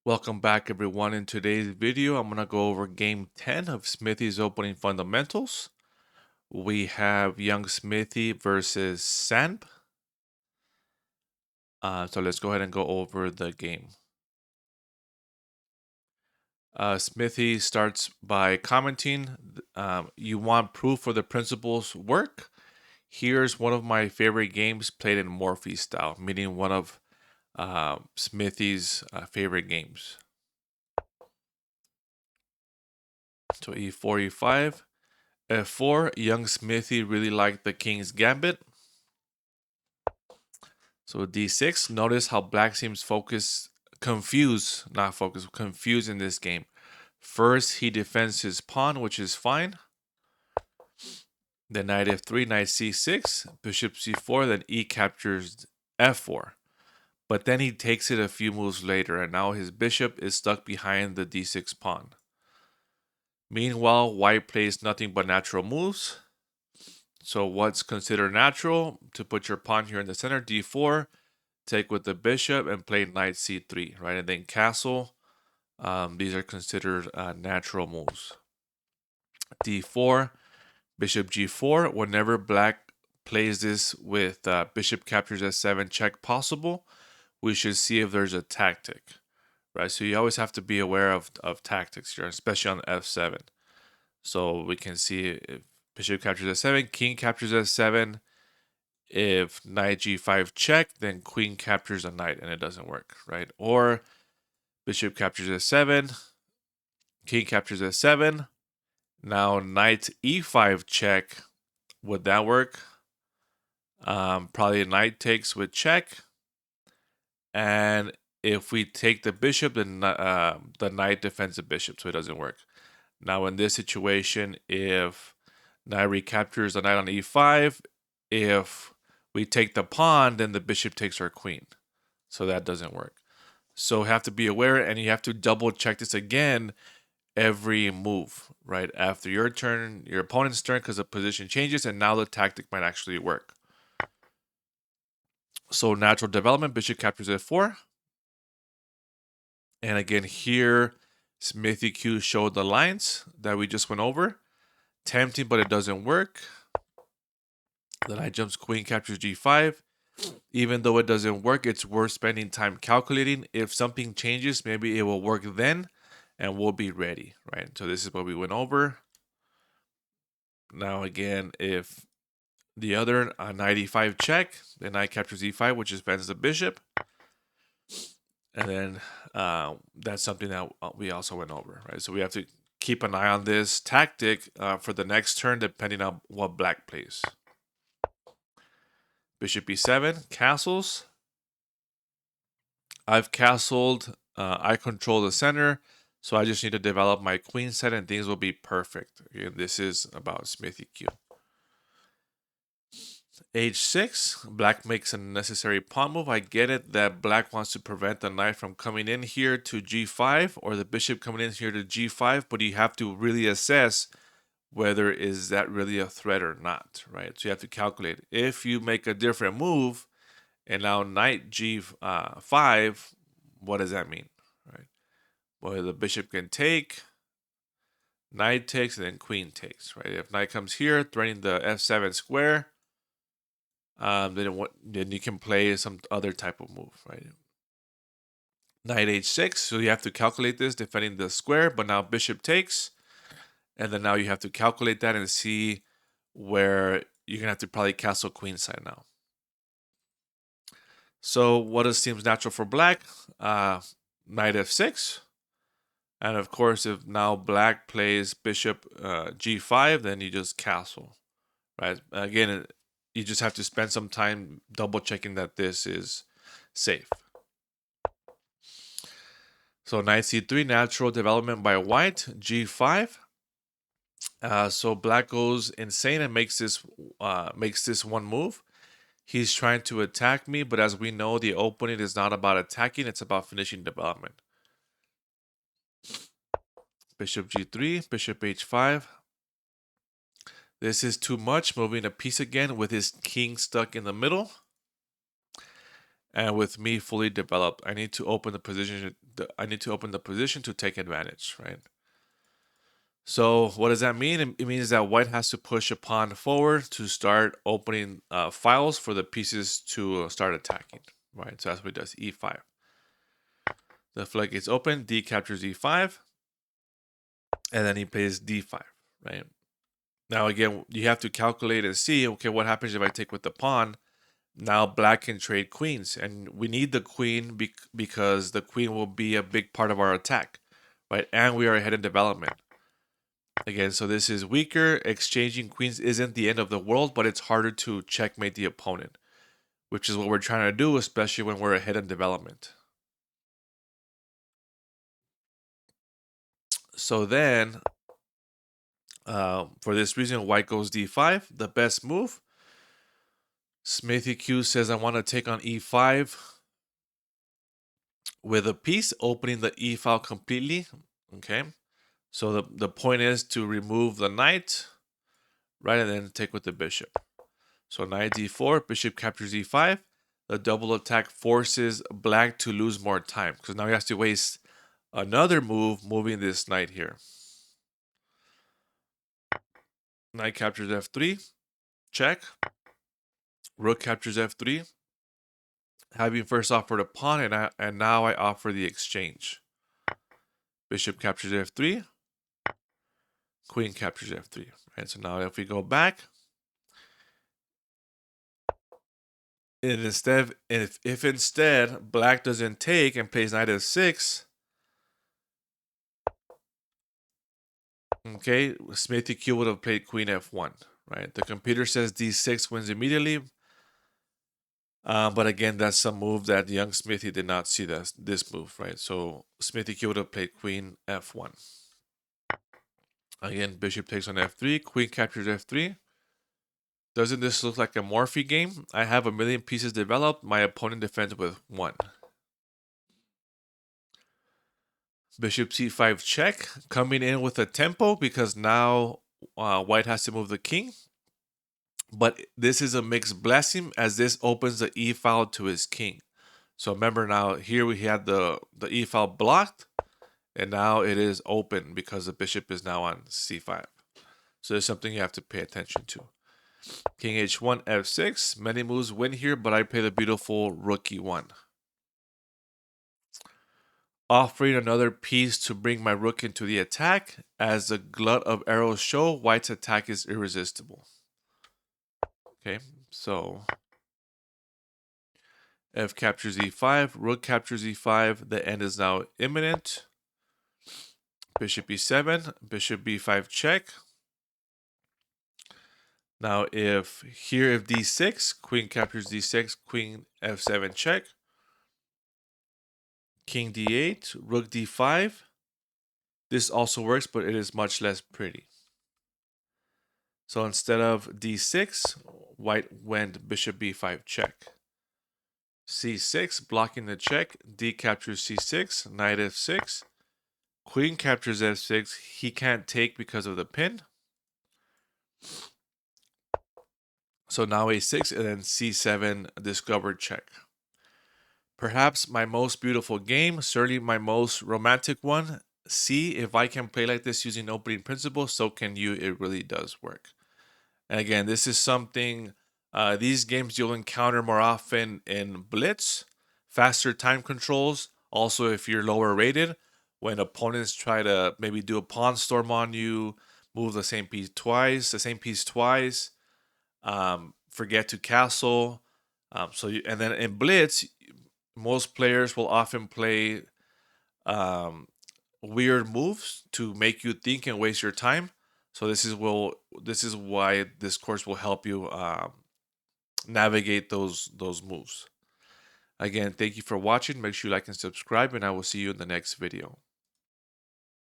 Welcome back everyone. In today's video, I'm going to go over game 10 of Smithy's opening fundamentals. We have young Smithy versus Sand. So let's go ahead and go over the game. Smithy starts by commenting, you want proof for the principles work? Here's one of my favorite games played in Morphy style, meaning one of Smithy's favorite games. So e4, e5. F4, young Smithy really liked the king's gambit. So d6, notice how black seems confused in this game. First, he defends his pawn, which is fine. Then knight f3, knight c6, bishop c4, then e captures f4. But then he takes it a few moves later, and now his bishop is stuck behind the d6 pawn. Meanwhile, white plays nothing but natural moves. So what's considered natural? To put your pawn here in the center, d4, take with the bishop and play knight c3, right? And then castle. These are considered natural moves. d4, bishop g4. Whenever black plays this with bishop captures s7 check possible, we should see if there's a tactic, right? So you always have to be aware of tactics here, especially on f7. So we can see if bishop captures s7, king captures s7. If knight g5 check, then queen captures a knight and it doesn't work, right? Or bishop captures s7, king captures s7. Now knight e5 check. Would that work? Probably a knight takes with check. And if we take the bishop, then the knight defends the bishop, so it doesn't work. Now in this situation, if knight recaptures the knight on e5, if we take the pawn, then the bishop takes our queen. So that doesn't work. So you have to be aware, and you have to double check this again every move, right? After your turn, your opponent's turn, because the position changes, and now the tactic might actually work. So natural development, bishop captures f4. And again, here, SmithyQ showed the lines that we just went over. Tempting, but it doesn't work. The knight jumps, queen captures g5. Even though it doesn't work, it's worth spending time calculating. If something changes, maybe it will work then, and we'll be ready, right? So this is what we went over. Now again, if the other knight e5 check, then knight captures e5, which defends the bishop. And then that's something that we also went over, right? So we have to keep an eye on this tactic for the next turn, depending on what black plays. Bishop e7, castles. I've castled. I control the center, so I just need to develop my queen set, and things will be perfect. Again, this is about SmithyQ. H6, black makes a necessary pawn move. I get it that black wants to prevent the knight from coming in here to g5 or the bishop coming in here to g5, but you have to really assess whether is that really a threat or not, right? So you have to calculate. If you make a different move and now knight g5, what does that mean, right? Well, the bishop can take, knight takes, and then queen takes, right? If knight comes here, threatening the f7 square, then you can play some other type of move, right? Knight h6, so you have to calculate this defending the square, but now bishop takes, and then now you have to calculate that and see where you're gonna have to probably castle queenside now. So what seems natural for black? Knight f6, and of course, if now black plays bishop g5, then you just castle, right? Again, you just have to spend some time double checking that this is safe. So knight c3, natural development by white, g5. So black goes insane and makes this one move. He's trying to attack me, but as we know, the opening is not about attacking, it's about finishing development. Bishop g3, bishop h5. This is too much, moving a piece again with his king stuck in the middle. and with me fully developed, I need to open the position. I need to open the position to take advantage, right? So what does that mean? It means that white has to push a pawn forward to start opening files for the pieces to start attacking, right? So that's what he does, e5. The floodgates open, d captures e5, and then he plays d5, right? Now again, you have to calculate and see, okay, what happens if I take with the pawn? Now black can trade queens, and we need the queen because the queen will be a big part of our attack, right? And we are ahead in development. Again, so this is weaker. Exchanging queens isn't the end of the world, but it's harder to checkmate the opponent, which is what we're trying to do, especially when we're ahead in development. So then, for this reason, white goes d5, the best move. SmithyQ says I want to take on e5 with a piece, opening the e file completely. Okay, so the point is to remove the knight, right, and then take with the bishop. So knight d4, bishop captures e5. The double attack forces black to lose more time because now he has to waste another move moving this knight here. Knight captures f3, check. Rook captures f3. Having first offered a pawn, and now I offer the exchange. Bishop captures f3. Queen captures f3. Right. So now if we go back, and if instead black doesn't take and plays knight f6, okay, SmithyQ would have played queen f1. Right. The computer says d6 wins immediately. But again, that's some move that young Smithy did not see this move, right? So SmithyQ would have played queen f1. Again, bishop takes on f3, queen captures f3. Doesn't this look like a Morphy game? I have a million pieces developed. My opponent defends with one. Bishop c5 check, coming in with a tempo because now white has to move the king. But this is a mixed blessing as this opens the e file to his king. So remember now here we had the e file blocked, and now it is open because the bishop is now on c5. So there's something you have to pay attention to. King h1, f6. Many moves win here, but I play the beautiful rook e1. Offering another piece to bring my rook into the attack. As the glut of arrows show, white's attack is irresistible. Okay, so f captures e5, rook captures e5. The end is now imminent. Bishop e7, bishop b5 check. Now if d6, queen captures d6, queen f7 check. King d8, rook d5. This also works, but it is much less pretty. So instead of d6, white went bishop b5 check. c6, blocking the check. D captures c6, knight f6. Queen captures f6. He can't take because of the pin. So now a6 and then c7, discovered check. Perhaps my most beautiful game, certainly my most romantic one. See, if I can play like this using opening principles, so can you. It really does work. And again, this is something, these games you'll encounter more often in Blitz, faster time controls. Also, if you're lower rated, when opponents try to maybe do a pawn storm on you, move the same piece twice, forget to castle. And then in Blitz, most players will often play weird moves to make you think and waste your time. So this is why this course will help you navigate those moves. Again, thank you for watching. Make sure you like and subscribe, and I will see you in the next video.